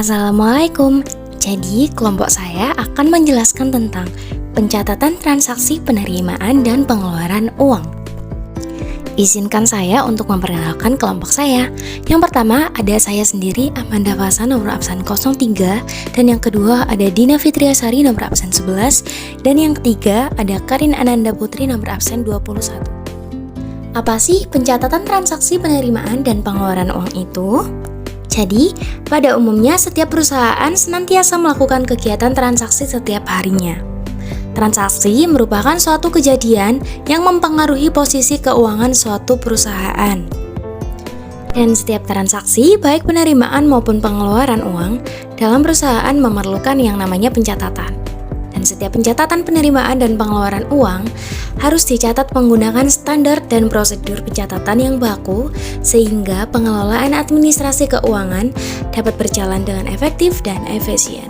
Assalamualaikum. Jadi, kelompok saya akan menjelaskan tentang pencatatan transaksi penerimaan dan pengeluaran uang. Izinkan saya untuk memperkenalkan kelompok saya. Yang pertama ada saya sendiri, Amanda Fasa, nomor absen 03, dan yang kedua ada Dina Fitriasari, nomor absen 11, dan yang ketiga ada Karin Ananda Putri, nomor absen 21. Apa sih pencatatan transaksi penerimaan dan pengeluaran uang itu? Jadi, pada umumnya setiap perusahaan senantiasa melakukan kegiatan transaksi setiap harinya. Transaksi merupakan suatu kejadian yang mempengaruhi posisi keuangan suatu perusahaan. Dan setiap transaksi, baik penerimaan maupun pengeluaran uang, dalam perusahaan memerlukan yang namanya pencatatan. Dan setiap pencatatan penerimaan dan pengeluaran uang harus dicatat menggunakan standar dan prosedur pencatatan yang baku sehingga pengelolaan administrasi keuangan dapat berjalan dengan efektif dan efisien.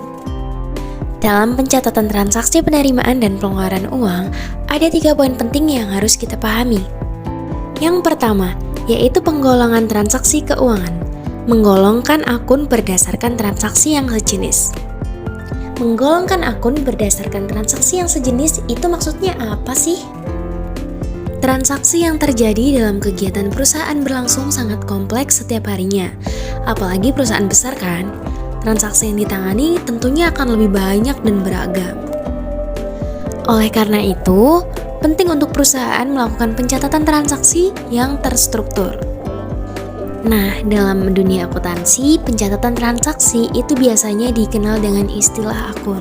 Dalam pencatatan transaksi penerimaan dan pengeluaran uang, ada 3 poin penting yang harus kita pahami. Yang pertama, yaitu penggolongan transaksi keuangan. Menggolongkan akun berdasarkan transaksi yang sejenis. Menggolongkan akun berdasarkan transaksi yang sejenis itu maksudnya apa sih? Transaksi yang terjadi dalam kegiatan perusahaan berlangsung sangat kompleks setiap harinya. Apalagi perusahaan besar kan? Transaksi yang ditangani tentunya akan lebih banyak dan beragam. Oleh karena itu, penting untuk perusahaan melakukan pencatatan transaksi yang terstruktur. Nah, dalam dunia akuntansi, pencatatan transaksi itu biasanya dikenal dengan istilah akun,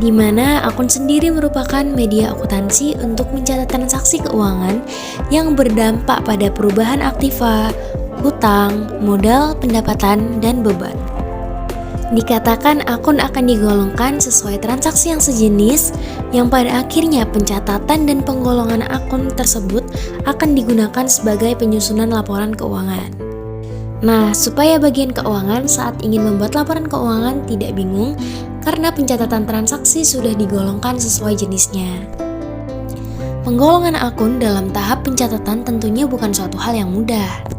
di mana akun sendiri merupakan media akuntansi untuk mencatat transaksi keuangan yang berdampak pada perubahan aktiva, hutang, modal, pendapatan, dan beban. Dikatakan akun akan digolongkan sesuai transaksi yang sejenis, yang pada akhirnya pencatatan dan penggolongan akun tersebut akan digunakan sebagai penyusunan laporan keuangan. Nah, supaya bagian keuangan saat ingin membuat laporan keuangan tidak bingung karena pencatatan transaksi sudah digolongkan sesuai jenisnya. Penggolongan akun dalam tahap pencatatan tentunya bukan suatu hal yang mudah.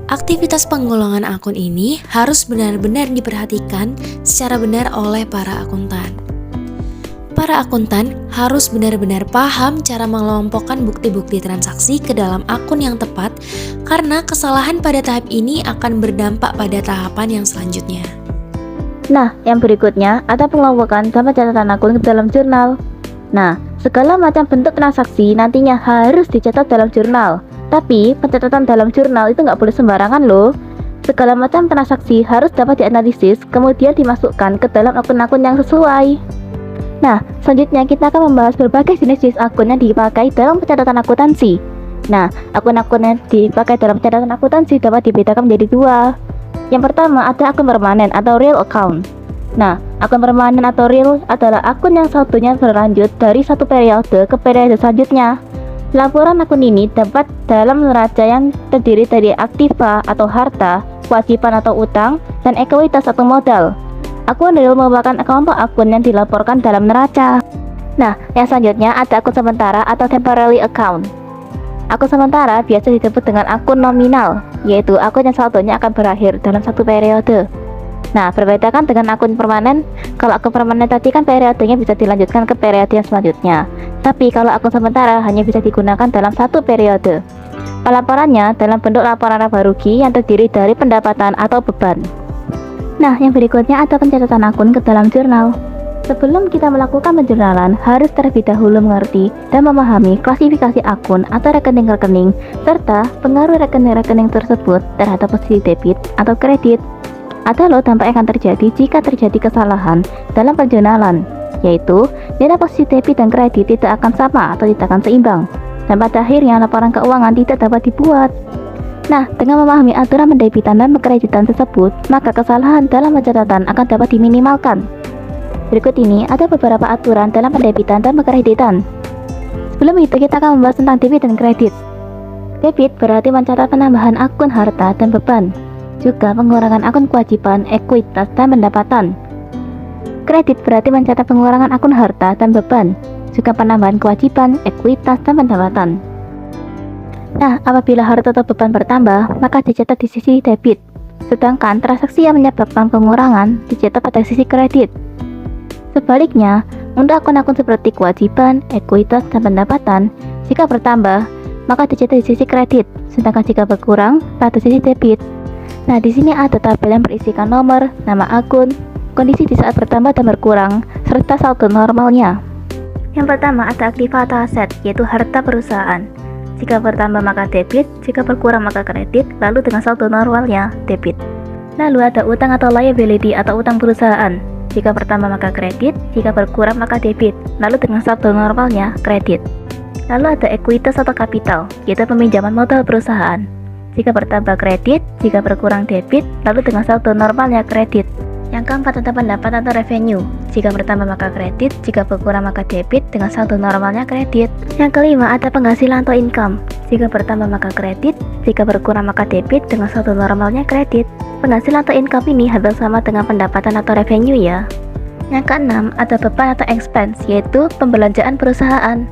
Aktivitas penggolongan akun ini harus benar-benar diperhatikan secara benar oleh para akuntan. Para akuntan harus benar-benar paham cara mengelompokkan bukti-bukti transaksi ke dalam akun yang tepat karena kesalahan pada tahap ini akan berdampak pada tahapan yang selanjutnya. Nah, yang berikutnya ada pengelompokan dan pencatatan akun ke dalam jurnal. Nah, segala macam bentuk transaksi nantinya harus dicatat dalam jurnal. Tapi, pencatatan dalam jurnal itu nggak boleh sembarangan loh. Segala macam transaksi harus dapat dianalisis, kemudian dimasukkan ke dalam akun-akun yang sesuai. Nah, selanjutnya kita akan membahas berbagai jenis-jenis akun yang dipakai dalam pencatatan akuntansi. Nah, akun-akun yang dipakai dalam pencatatan akuntansi dapat dibedakan menjadi 2. Yang pertama ada akun permanen atau real account. Nah, akun permanen atau real adalah akun yang saldonya berlanjut dari satu periode ke periode selanjutnya. Laporan akun ini dapat dalam neraca yang terdiri dari aktiva atau harta, kewajiban atau utang, dan ekuitas atau modal. Akun real merupakan kelompok akun yang dilaporkan dalam neraca. Nah, yang selanjutnya ada akun sementara atau temporary account. Akun sementara biasa disebut dengan akun nominal, yaitu akun yang saldonya akan berakhir dalam satu periode. Nah, berbeda kan dengan akun permanen. Kalau akun permanen tadi kan periodenya bisa dilanjutkan ke periode yang selanjutnya. Tapi kalau akun sementara hanya bisa digunakan dalam satu periode. Pelaporannya dalam bentuk laporan laba rugi yang terdiri dari pendapatan atau beban. Nah, yang berikutnya ada pencatatan akun ke dalam jurnal. Sebelum kita melakukan penjurnalan, harus terlebih dahulu mengerti dan memahami klasifikasi akun atau rekening-rekening, serta pengaruh rekening-rekening tersebut terhadap posisi debit atau kredit. Ada loh dampak yang akan terjadi jika terjadi kesalahan dalam penjurnalan, yaitu nilai posisi debit dan kredit tidak akan sama atau tidak akan seimbang, dan pada akhirnya laporan keuangan tidak dapat dibuat. Nah, dengan memahami aturan pendebitan dan penkreditan tersebut, maka kesalahan dalam pencatatan akan dapat diminimalkan. Berikut ini ada beberapa aturan dalam pendebitan dan penkreditan. Sebelum itu, kita akan membahas tentang debit dan kredit. Debit berarti mencatat penambahan akun harta dan beban, juga pengurangan akun kewajiban, ekuitas, dan pendapatan. Kredit berarti mencatat pengurangan akun harta dan beban, juga penambahan kewajiban, ekuitas, dan pendapatan. Nah, apabila harta atau beban bertambah, maka dicatat di sisi debit. sedangkan transaksi yang menyebabkan pengurangan dicatat pada sisi kredit. Sebaliknya, untuk akun-akun seperti kewajiban, ekuitas, dan pendapatan, jika bertambah, maka dicatat di sisi kredit, sedangkan jika berkurang, pada sisi debit. Nah, di sini ada tabel yang berisikan nomor, nama akun, kondisi di saat bertambah dan berkurang, serta saldo normalnya. Yang pertama ada aktiva atau aset, yaitu harta perusahaan. Jika bertambah maka debit, jika berkurang maka kredit, lalu dengan saldo normalnya, debit. Lalu ada utang atau liability atau utang perusahaan. Jika bertambah maka kredit, jika berkurang maka debit, lalu dengan saldo normalnya, kredit. Lalu ada ekuitas atau kapital, yaitu peminjaman modal perusahaan. Jika bertambah kredit, jika berkurang debit, lalu dengan saldo normalnya, kredit. Yang keempat ada pendapatan atau revenue. Jika bertambah maka kredit, jika berkurang maka debit, dengan saldo normalnya kredit. Yang kelima ada penghasilan atau income. Jika bertambah maka kredit, jika berkurang maka debit, dengan saldo normalnya kredit. Penghasilan atau income ini hampir sama dengan pendapatan atau revenue ya. Yang keenam ada beban atau expense, yaitu pembelanjaan perusahaan.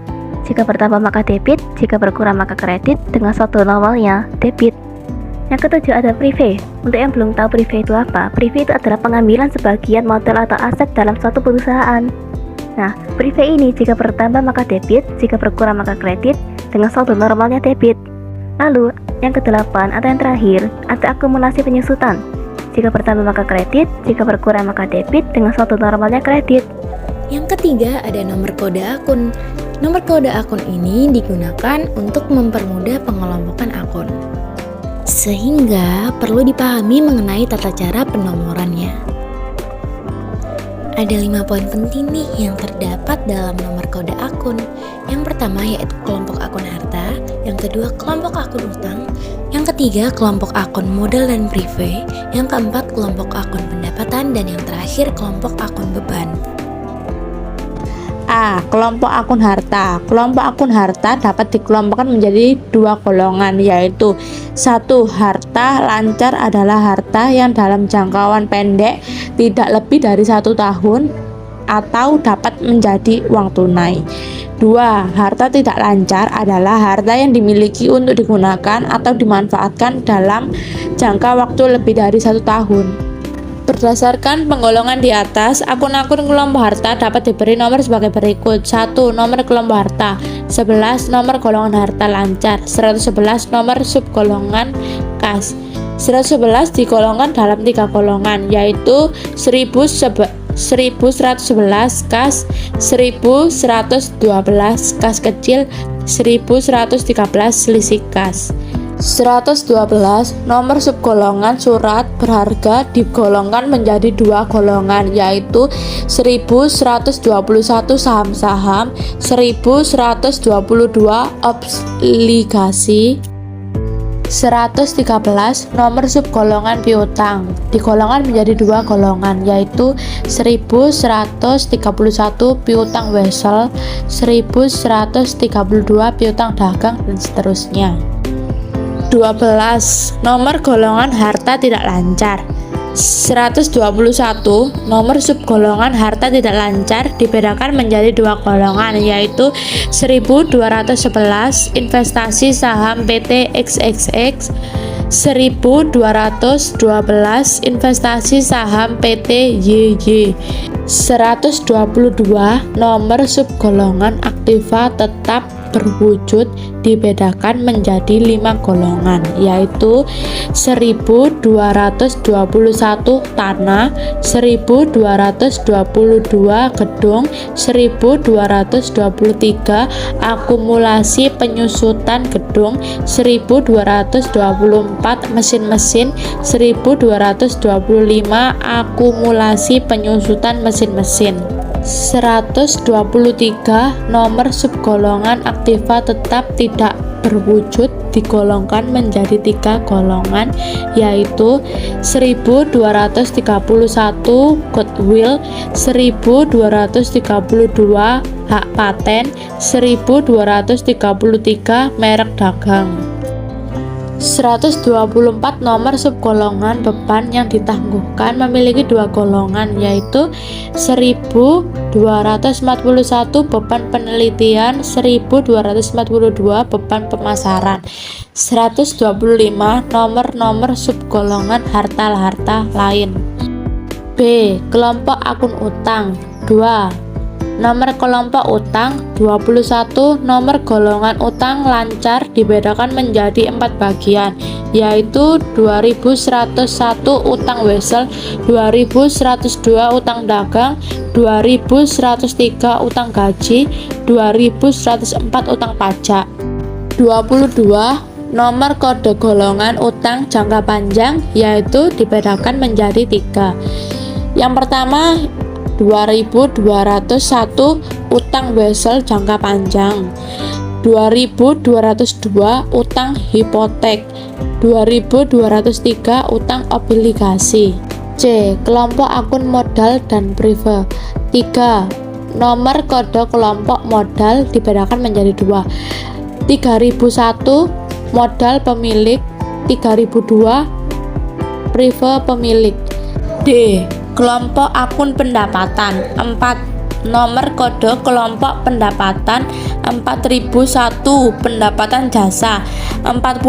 Jika bertambah maka debit, jika berkurang maka kredit, dengan saldo normalnya debit. Yang ketujuh ada prive. Untuk yang belum tahu prive itu apa, prive itu adalah pengambilan sebagian modal atau aset dalam suatu perusahaan. Nah, prive ini jika bertambah maka debit, jika berkurang maka kredit, dengan saldo normalnya debit. Lalu, yang kedelapan atau yang terakhir, ada akumulasi penyusutan. Jika bertambah maka kredit, jika berkurang maka debit, dengan saldo normalnya kredit. Yang ketiga ada nomor kode akun. Nomor kode akun ini digunakan untuk mempermudah pengelompokan akun, sehingga perlu dipahami mengenai tata cara penomorannya. Ada 5 poin penting nih yang terdapat dalam nomor kode akun. Yang pertama yaitu kelompok akun harta, yang kedua kelompok akun utang, yang ketiga kelompok akun modal dan prive, yang keempat kelompok akun pendapatan, dan yang terakhir kelompok akun beban. A. Kelompok akun harta. Kelompok akun harta dapat dikelompokkan menjadi 2 golongan, yaitu 1. Harta lancar adalah harta yang dalam jangkauan pendek tidak lebih dari 1 tahun atau dapat menjadi uang tunai. 2. Harta tidak lancar adalah harta yang dimiliki untuk digunakan atau dimanfaatkan dalam jangka waktu lebih dari 1 tahun. Berdasarkan penggolongan di atas, akun-akun kelompok harta dapat diberi nomor sebagai berikut. 1. Nomor kelompok harta 11. Nomor golongan harta lancar 111. Nomor subgolongan kas 111 digolongkan dalam 3 golongan, yaitu 1111 kas, 1112 kas kecil, 1113 selisih kas. 112. Nomor subgolongan surat berharga digolongkan menjadi 2 golongan, yaitu 1121 saham-saham, 1122 obligasi. 113. Nomor subgolongan piutang digolongkan menjadi 2 golongan, yaitu 1131 piutang wesel, 1132 piutang dagang, dan seterusnya. 12. Nomor golongan harta tidak lancar 121. Nomor subgolongan harta tidak lancar dibedakan menjadi 2 golongan, yaitu 1211 investasi saham PT XXX, 1212 investasi saham PT YY. 122. Nomor subgolongan aktiva tetap berwujud dibedakan menjadi 5 golongan, yaitu 1221 tanah, 1222 gedung, 1223 akumulasi penyusutan gedung, 1224 mesin-mesin, 1225 akumulasi penyusutan mesin-mesin. 123. Nomor subgolongan aktiva tetap tidak berwujud digolongkan menjadi 3 golongan, yaitu 1231 goodwill, 1232 hak paten, 1233 merek dagang. 124 nomor subgolongan beban yang ditangguhkan memiliki dua golongan, yaitu 1241 beban penelitian, 1242 beban pemasaran. 125 nomor-nomor subgolongan harta lain. B. Kelompok akun utang. 2. Nomor kelompok utang 21. Nomor golongan utang lancar dibedakan menjadi 4 bagian, yaitu 2101 utang wesel, 2102 utang dagang, 2103 utang gaji, 2104 utang pajak. 22. Nomor kode golongan utang jangka panjang, yaitu dibedakan menjadi 3. Yang pertama 2201 utang wesel jangka panjang, 2202 utang hipotek, 2203 utang obligasi. C. Kelompok akun modal dan prive. 3. Nomor kode kelompok modal dibedakan menjadi 2. 3001 modal pemilik, 3002 prive pemilik. D. Kelompok akun pendapatan. 4. Nomor kode kelompok pendapatan 4001 pendapatan jasa, 41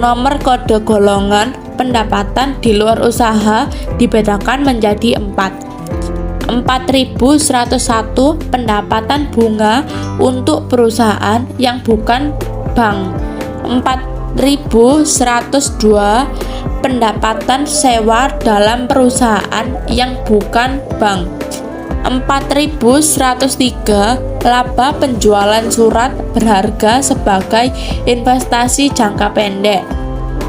nomor kode golongan pendapatan di luar usaha dibedakan menjadi 4. 4101 pendapatan bunga untuk perusahaan yang bukan bank, 4102 pendapatan sewa dalam perusahaan yang bukan bank, 4103 laba penjualan surat berharga sebagai investasi jangka pendek,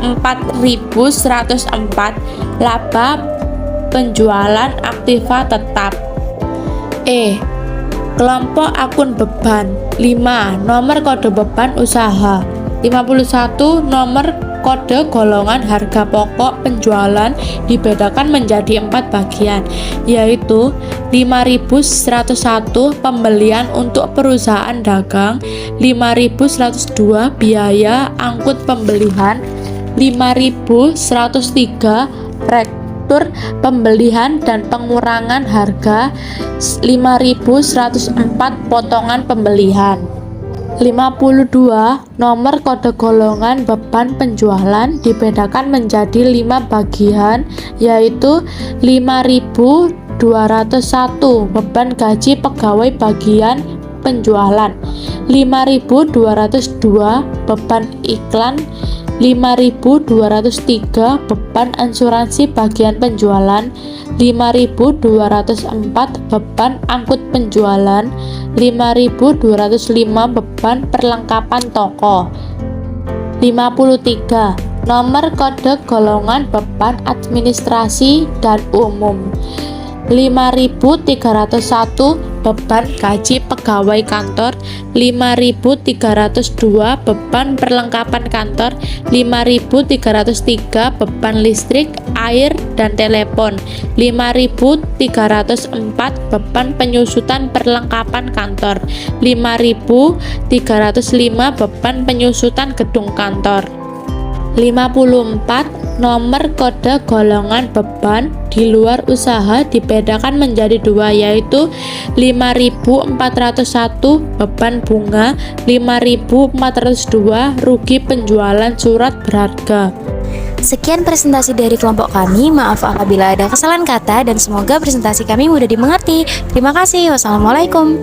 4104 laba penjualan aktiva tetap. E. Kelompok akun beban. 5. Nomor kode beban usaha. 51 nomor kode golongan harga pokok penjualan dibedakan menjadi 4 bagian, yaitu 5101 pembelian untuk perusahaan dagang, 5102 biaya angkut pembelian, 5103 rektur pembelian dan pengurangan harga, 5104 potongan pembelian. 52 nomor kode golongan beban penjualan dibedakan menjadi 5 bagian, yaitu 5201 beban gaji pegawai bagian penjualan, 5202 beban iklan, 5203 beban asuransi bagian penjualan, 5204 beban angkut penjualan, 5205 beban perlengkapan toko. 53 nomor kode golongan beban administrasi dan umum, 5301 beban gaji pegawai kantor, 5302 beban perlengkapan kantor, 5303 beban listrik, air dan telepon, 5304 beban penyusutan perlengkapan kantor, 5305 beban penyusutan gedung kantor. 54 nomor kode golongan beban di luar usaha dibedakan menjadi 2, yaitu 5401 beban bunga, 5402 rugi penjualan surat berharga. Sekian presentasi dari kelompok kami. Maaf apabila ada kesalahan kata dan semoga presentasi kami mudah dimengerti. Terima kasih. Wassalamualaikum.